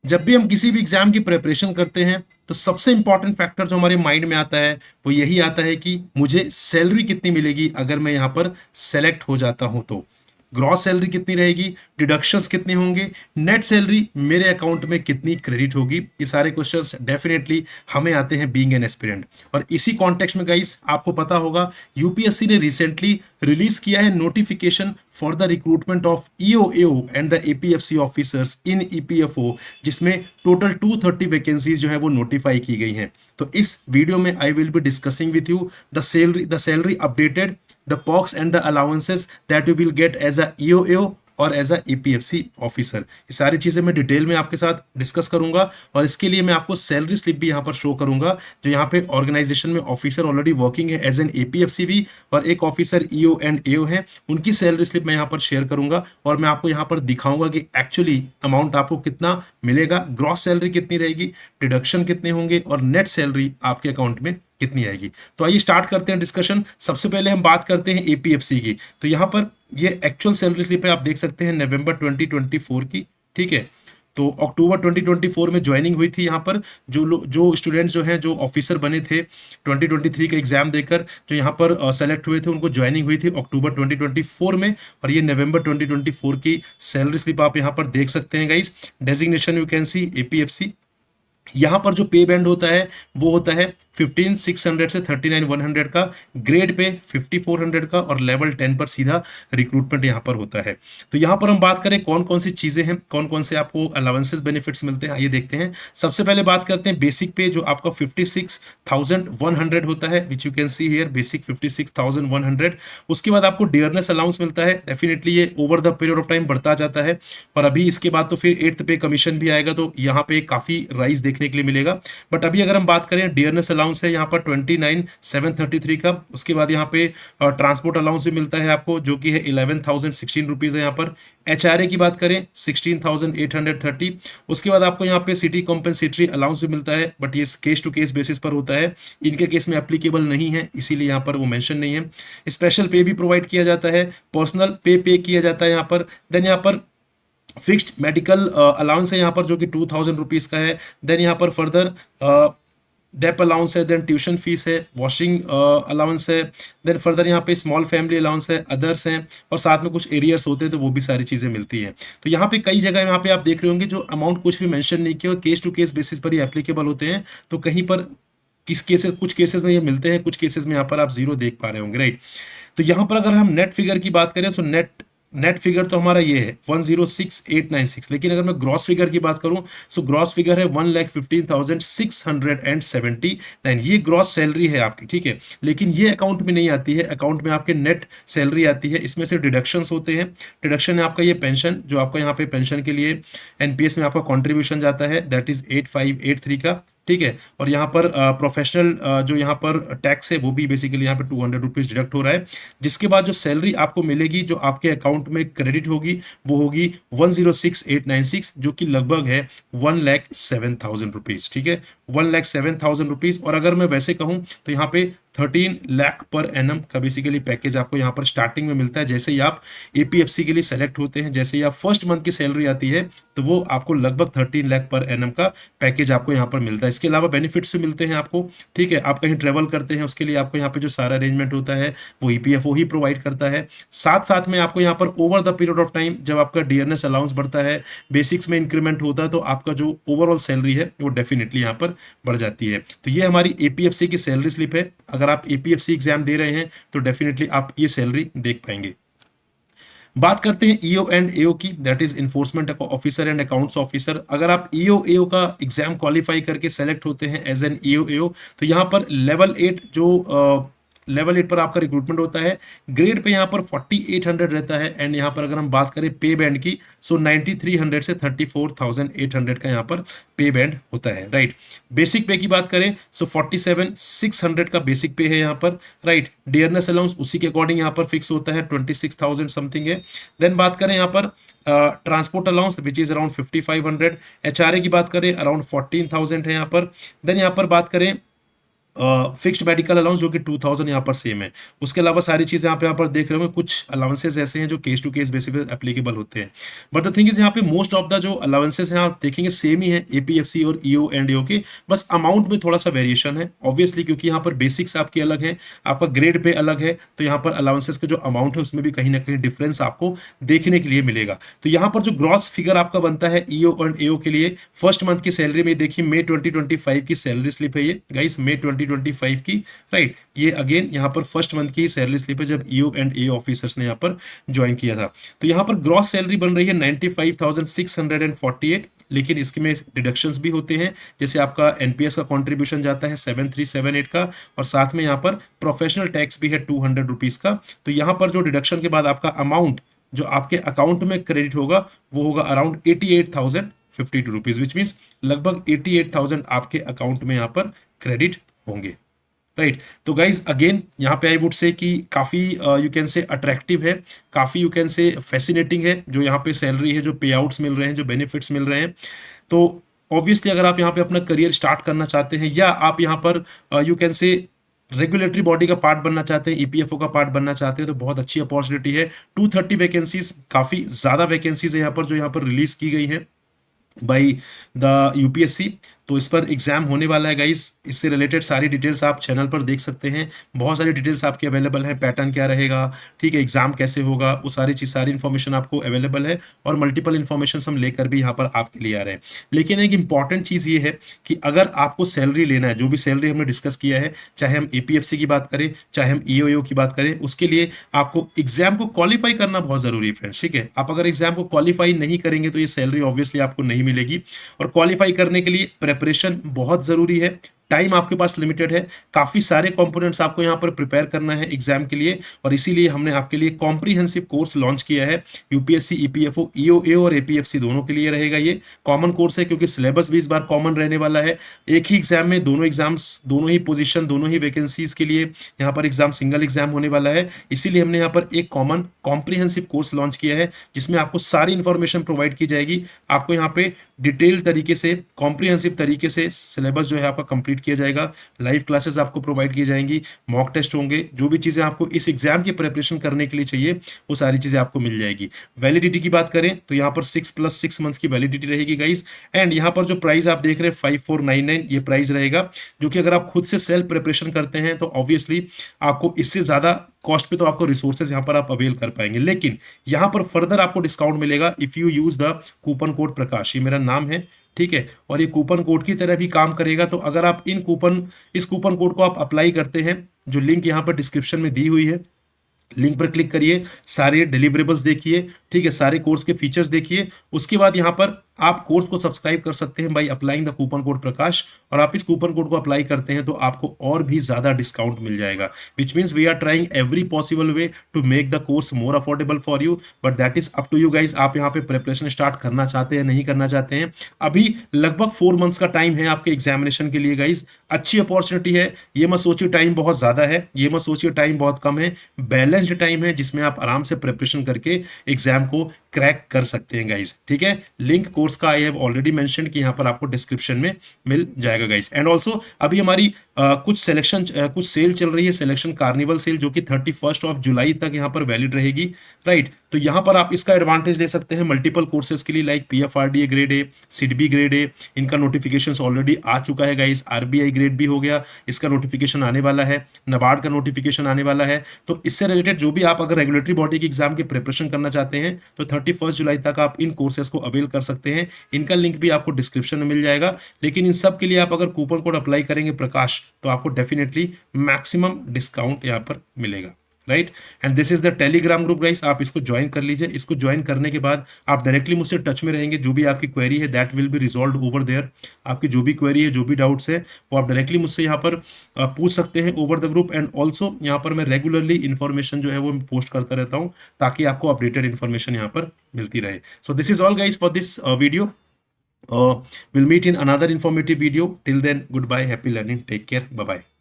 जब भी हम किसी भी एग्जाम की प्रिपरेशन करते हैं तो सबसे इंपॉर्टेंट फैक्टर जो हमारे माइंड में आता है वो यही आता है कि मुझे सैलरी कितनी मिलेगी अगर मैं यहाँ पर सेलेक्ट हो जाता हूँ तो ग्रॉस सैलरी कितनी रहेगी, डिडक्शंस कितने होंगे, नेट सैलरी मेरे अकाउंट में कितनी क्रेडिट होगी। ये सारे क्वेश्चंस डेफिनेटली हमें आते हैं बीइंग एन एस्पिरेंट। और इसी कॉन्टेक्स्ट में गाइस आपको पता होगा यूपीएससी ने रिसेंटली रिलीज किया है notification for the recruitment of EO AO and the APFC officers in EPFO, जिसमें टोटल 230 वैकेंसीज जो है वो नोटिफाई की गई हैं। तो इस वीडियो में I will be discussing with you the salary updated, the perks and the allowances that you will get as a EOAO और एज अ ईपीएफसी ऑफिसर। ये सारी चीजें मैं डिटेल में आपके साथ डिस्कस करूंगा और इसके लिए मैं आपको सैलरी स्लिप भी यहाँ पर शो करूंगा जो यहाँ पे ऑर्गेनाइजेशन में ऑफिसर ऑलरेडी वर्किंग है एज एन एपीएफसी भी और एक ऑफिसर ईओ एंड एओ है, उनकी सैलरी स्लिप मैं यहाँ पर शेयर करूंगा और मैं आपको यहाँ पर दिखाऊंगा कि एक्चुअली अमाउंट आपको कितना मिलेगा, ग्रॉस सैलरी कितनी रहेगी, डिडक्शन कितने होंगे और नेट सैलरी आपके अकाउंट में कितनी आएगी। तो आइए स्टार्ट करते हैं डिस्कशन। सबसे पहले हम बात करते हैं एपीएफसी की। तो यहाँ पर ये एक्चुअल सैलरी स्लिप है, आप देख सकते हैं नवंबर 2024 की, ठीक है। तो अक्टूबर 2024 में ज्वाइनिंग हुई थी यहाँ पर जो स्टूडेंट्स जो हैं जो ऑफिसर बने थे 2023 का एग्जाम देकर जो यहाँ पर सेलेक्ट हुए थे उनको ज्वाइनिंग हुई थी अक्टूबर 2024 में और ये नवंबर 2024 की सैलरी स्लिप आप यहाँ पर देख सकते हैं guys. Designation you can see APFC. यहाँ पर जो पे बैंड होता है वो होता है 15,600 से 39,100 का, ग्रेड पे 5,400 का और लेवल 10 पर सीधा रिक्रूटमेंट यहाँ पर होता है। तो यहाँ पर हम बात करें कौन कौन सी चीज़ें हैं, कौन कौन से आपको अलाउंसेस बेनिफिट्स मिलते हैं, ये देखते हैं। सबसे पहले बात करते हैं बेसिक पे जो आपका 56,100 होता है, which you can see here basic 56,100। उसके बाद आपको डियरनेस अलाउंस मिलता है, डेफिनेटली ये over the period of time बढ़ता जाता है और अभी इसके बाद तो फिर 8th पे कमीशन भी आएगा तो यहाँ पे काफ़ी राइज देखने के लिए मिलेगा। बट अभी अगर हम बात करें डियरनेस अलाउंस है यहाँ पर 29,733 का। उसके बाद यहाँ पे ट्रांसपोर्ट अलाउंस भी मिलता है आपको जो कि है 11,016 रुपीज है यहाँ पर। एचआरए की बात करें 16,830। उसके बाद आपको यहाँ पे सिटी कॉम्पेंसेटरी अलाउंस भी मिलता है बट ये केस टू केस बेसिस पर होता है, इनके केस में एप्लीकेबल नहीं है इसीलिए यहाँ पर वो मेंशन नहीं है। स्पेशल पे भी प्रोवाइड किया जाता है, पर्सनल पे किया जाता है यहाँ पर। देन यहाँ पर फिक्स्ड मेडिकल अलाउंस है यहाँ पर जो कि 2,000 रुपीज का है। देन यहाँ पर फर्दर डेप अलाउंस है, देन ट्यूशन फीस है, वॉशिंग अलाउंस है, देन फर्दर यहाँ पे स्मॉल फैमिली अलाउंस है, अदर्स हैं और साथ में कुछ एरियर्स होते हैं तो वो भी सारी चीज़ें मिलती हैं। तो यहाँ पे कई जगह यहाँ पे आप देख रहे होंगे जो अमाउंट कुछ भी मेंशन नहीं किया और केस टू केस बेसिस पर ही एप्लीकेबल होते हैं। तो कहीं पर कुछ केसेस में ये मिलते हैं, कुछ केसेस में यहाँ पर आप जीरो देख पा रहे होंगे, राइट। तो यहाँ पर अगर हम नेट फिगर की बात करें तो नेट फिगर तो हमारा ये है 106,896, लेकिन अगर मैं ग्रॉस फिगर की बात करूं तो ग्रॉस फिगर है 1,15,679। ये ग्रॉस सैलरी है आपकी, ठीक है। लेकिन ये अकाउंट में नहीं आती है, अकाउंट में आपके नेट सैलरी आती है। इसमें से डिडक्शंस होते हैं। डिडक्शन है आपका ये पेंशन, जो आपका यहाँ पे पेंशन के लिए एनपीएस में आपका कॉन्ट्रीब्यूशन जाता है, दैट इज 8,583 का, ठीक है। और यहाँ पर प्रोफेशनल जो यहाँ पर टैक्स है वो भी बेसिकली यहाँ पे 200 रुपीज डिडक्ट हो रहा है। जिसके बाद जो सैलरी आपको मिलेगी जो आपके अकाउंट में क्रेडिट होगी वो होगी 106,896 जो कि लगभग है 1,07,000 रुपीज, ठीक है, 1,07,000 रुपीज। और अगर मैं वैसे कहूँ तो यहाँ पे 13 लाख पर एनम का बेसिकली पैकेज आपको यहाँ पर स्टार्टिंग में मिलता है। जैसे ही आप एपीएफसी के लिए सेलेक्ट होते हैं, जैसे ही आप फर्स्ट मंथ की सैलरी आती है तो वो आपको लगभग 13 लाख पर एनम का पैकेज आपको यहाँ पर मिलता है। इसके अलावा बेनिफिट्स भी मिलते हैं आपको, ठीक है। आप कहीं ट्रेवल करते हैं उसके लिए आपको यहाँ पे जो सारा अरेंजमेंट होता है वो ईपीएफओ ही प्रोवाइड करता है। साथ साथ में आपको यहाँ पर over the period of time जब आपका डियरनेस अलाउंस बढ़ता है, बेसिक्स में इंक्रीमेंट होता है तो आपका जो ओवरऑल सैलरी है वो डेफिनेटली यहाँ पर बढ़ जाती है। तो ये हमारी एपीएफसी की सैलरी स्लिप है। अगर आप एपीएफसी एग्जाम दे रहे हैं तो डेफिनेटली आप ये सैलरी देख पाएंगे। बात करते हैं ईओ एंड एओ की, that is enforcement officer and accounts officer. अगर आप ईओ एओ का एग्जाम क्वालिफाई करके सेलेक्ट होते हैं एज एन ईओ एओ तो यहाँ पर लेवल 8 पर आपका रिक्रूटमेंट होता है। ग्रेड पे यहाँ पर 4,800 रहता है एंड यहाँ पर अगर हम बात करें पे बैंड की सो 9,300 से 34,800 का यहाँ पर पे बैंड होता है, राइट। बेसिक पे की बात करें सो 47,600 का बेसिक पे है यहाँ पर, राइट। डियरनेस अलाउंस उसी के अकॉर्डिंग यहाँ पर फिक्स होता है 26,000 समथिंग है। देन बात करें यहाँ पर transport allowance which is around 5,500। HRA की बात करें अराउंड 14,000 है यहाँ पर। देन यहाँ पर बात करें फिक्स्ड मेडिकल अलाउंस जो कि 2000 यहाँ पर सेम है। उसके अलावा सारी चीज़ें आप यहाँ पर देख रहे होंगे, कुछ अलाउंसेस ऐसे हैं जो केस टू केस बेसिस पे एप्लीकेबल होते हैं। बट द थिंग इज यहाँ पे मोस्ट ऑफ द जो अलाउंसेस हैं आप देखेंगे सेम ही है एपीएफसी और ईओ एंड एओ के, बस अमाउंट में थोड़ा सा वेरिएशन है ऑब्वियसली, क्योंकि यहाँ पर बेसिक्स आपकी अलग है, आपका ग्रेड पे अलग है, तो यहाँ पर अलाउंसेस के जो अमाउंट है उसमें भी कहीं ना कहीं डिफरेंस आपको देखने के लिए मिलेगा। तो यहाँ पर जो ग्रॉस फिगर आपका बनता है ईओ और एओ के लिए फर्स्ट मंथ की सैलरी में देखिए मई 2025 की सैलरी स्लिप है ये गाइस, मई 2025 की, राइट। ये अगेन यहाँ पर फर्स्ट मंथ की सैलरी स्लिप है जब ईओ एंड एओ ऑफिसर्स ने यहाँ पर ज्वाइन किया था। तो यहाँ पर ग्रॉस सैलरी बन रही है 95,648, लेकिन इसके में डिडक्शंस भी होते हैं, जैसे आपका एनपीएस का कंट्रीब्यूशन जाता है 7378 का, और साथ में यहाँ पर प्रोफेशनल टैक्स भी है 200 रुपीज का। तो यहाँ पर जो डिडक्शन के बाद आपका अमाउंट जो आपके अकाउंट में क्रेडिट होगा वो होगा अराउंड 88,052 रुपीज, विच मीन्स लगभग 88,000 आपके अकाउंट में यहाँ पर क्रेडिट होंगे, राइट। तो गाइज अगेन यहाँ पे आई वुड से कि काफ़ी यू कैन से अट्रैक्टिव है, काफ़ी यू कैन से फैसिनेटिंग है जो यहाँ पे सैलरी है, जो पे आउट्स मिल रहे हैं, जो बेनिफिट्स मिल रहे हैं। तो ऑब्वियसली अगर आप यहाँ पे अपना करियर स्टार्ट करना चाहते हैं या आप यहाँ पर you can say regulatory body का पार्ट बनना चाहते हैं, ईपीएफओ का पार्ट बनना चाहते हैं, तो बहुत अच्छी अपॉर्चुनिटी है। 230 वैकेंसीज, काफ़ी ज़्यादा वैकेंसीज है यहाँ पर जो यहाँ पर रिलीज की गई है बाई द यूपीएससी। तो इस पर एग्जाम होने वाला है गाइस, इससे रिलेटेड सारी डिटेल्स आप चैनल पर देख सकते हैं, बहुत सारी डिटेल्स आपके अवेलेबल है, पैटर्न क्या रहेगा, ठीक है, एग्जाम कैसे होगा, वो सारी चीज़ सारी इन्फॉर्मेशन आपको अवेलेबल है, और मल्टीपल इन्फॉर्मेशन हम लेकर भी यहाँ पर आपके लिए आ रहे हैं। लेकिन एक इंपॉर्टेंट चीज़ ये है कि अगर आपको सैलरी लेना है, जो भी सैलरी हमने डिस्कस किया है, चाहे हम एपीएफसी की बात करें, चाहे हम ईओ की बात करें, उसके लिए आपको एग्जाम को क्वालिफाई करना बहुत ज़रूरी है फ्रेंड्स, ठीक है। आप अगर एग्जाम को क्वालिफाई नहीं करेंगे तो ये सैलरी ऑब्वियसली आपको नहीं मिलेगी, और क्वालिफाई करने के लिए प्रेपरेशन बहुत जरूरी है, टाइम आपके पास लिमिटेड है, काफी सारे कंपोनेंट्स आपको यहां पर प्रिपेयर करना है एग्जाम के लिए, और इसीलिए हमने आपके लिए कॉम्प्रिहेंसिव कोर्स लॉन्च किया है। यूपीएससी, ईपीएफओ, ईओ और एपीएफसी दोनों के लिए रहेगा, ये कॉमन कोर्स है क्योंकि सिलेबस भी इस बार कॉमन रहने वाला है। एक ही एग्जाम में दोनों एग्जाम्स, दोनों ही पोजीशन, दोनों ही वैकेंसीज के लिए यहाँ पर एग्जाम सिंगल एग्जाम होने वाला है, इसीलिए हमने यहाँ पर एक कॉमन कॉम्प्रिहेंसिव कोर्स लॉन्च किया है जिसमें आपको सारी इंफॉर्मेशन प्रोवाइड की जाएगी। आपको यहाँ पे डिटेल तरीके से, कॉम्प्रिहेंसिव तरीके से सिलेबस जो है आपका कंप्लीट किया जाएगा, लाइव क्लासेस आपको प्रोवाइड की जाएंगी, मॉक टेस्ट होंगे, जो भी चीज़ें आपको इस एग्जाम की प्रिपरेशन करने के लिए चाहिए वो सारी चीज़ें आपको मिल जाएगी। वैलिडिटी की बात करें तो यहाँ पर 6+6 मंथ्स की वैलिडिटी रहेगी गाइस, एंड यहाँ पर जो प्राइस आप देख रहे हैं 5499 ये प्राइस रहेगा, जो कि अगर आप खुद से सेल्फ प्रिपरेशन करते हैं तो ऑब्वियसली आपको इससे ज़्यादा कॉस्ट पे तो आपको रिसोर्सेज यहाँ पर आप अवेल कर पाएंगे, लेकिन यहाँ पर फर्दर आपको डिस्काउंट मिलेगा if you use the coupon code Prakash, ये मेरा नाम है, ठीक है, और ये कूपन कोड की तरह भी काम करेगा। तो अगर आप इस कूपन कोड को आप अप्लाई करते हैं, जो लिंक यहाँ पर डिस्क्रिप्शन में दी हुई है, लिंक पर क्लिक करिए, सारे डिलीवरेबल्स देखिए, ठीक है, सारे कोर्स के फीचर्स देखिए, उसके बाद यहाँ पर आप कोर्स को सब्सक्राइब कर सकते हैं by applying the coupon code Prakash, और आप इस कूपन कोड को अप्लाई करते हैं तो आपको और भी ज्यादा डिस्काउंट मिल जाएगा, which means we are trying every possible way to make the course more affordable for you, but that is up to you guys. आप यहाँ पे प्रिपरेशन स्टार्ट करना चाहते हैं, नहीं करना चाहते हैं, अभी लगभग 4 मंथ्स का टाइम है आपके एग्जामिनेशन के लिए गाइज, अच्छी अपॉर्चुनिटी है, ये मत सोचिए टाइम बहुत ज्यादा है, ये मत सोचिए टाइम बहुत कम है, बैलेंस्ड टाइम है जिसमें आप आराम से प्रिपरेशन करके एग्जाम को क्रैक कर सकते हैं गाइज, ठीक है। लिंक कोर्स का आई हैव ऑलरेडी मेंशन्ड कि यहाँ पर आपको डिस्क्रिप्शन में मिल जाएगा गाइज। एंड ऑल्सो अभी हमारी कुछ सेल चल रही है, सिलेक्शन कार्निवल सेल, जो कि 31 जुलाई तक यहाँ पर वैलिड रहेगी, राइट। तो यहाँ पर आप इसका एडवांटेज ले सकते हैं मल्टीपल कोर्सेज के लिए, like PFRDA grade A, SIDBI grade A, इनका नोटिफिकेशन ऑलरेडी आ चुका है गाइज, आरबीआई ग्रेड भी हो गया, इसका नोटिफिकेशन आने वाला है, नाबार्ड का नोटिफिकेशन आने वाला है। तो इससे रिलेटेड जो भी आप अगर रेगुलेटरी बॉडी के एग्जाम की प्रिपरेशन करना चाहते हैं तो 31 जुलाई तक आप इन कोर्सेज को अवेल कर सकते हैं, इनका लिंक भी आपको डिस्क्रिप्शन में मिल जाएगा। लेकिन इन सब के लिए आप अगर कूपन कोड अप्लाई करेंगे प्रकाश तो आपको डेफिनेटली मैक्सिमम डिस्काउंट यहाँ पर मिलेगा, right. And this is the Telegram group guys, आप इसको ज्वाइन कर लीजिए। इसको ज्वाइन करने के बाद आप डायरेक्टली मुझसे टच में रहेंगे, जो भी आपकी क्वेरी है that will be resolve over there. आपकी जो भी क्वेरी है, जो भी डाउट्स है वो आप डायरेक्टली मुझसे यहाँ पर पूछ सकते हैं over the group. And also यहाँ पर मैं रेगुलरली इन्फॉर्मेशन जो है वो पोस्ट करता रहता हूँ ताकि आपको अपडेटेड इन्फॉर्मेशन यहाँ पर मिलती रहे। So this is all guys for this video. We'll meet in another informative video. Till then, goodbye, happy learning, take care, bye bye.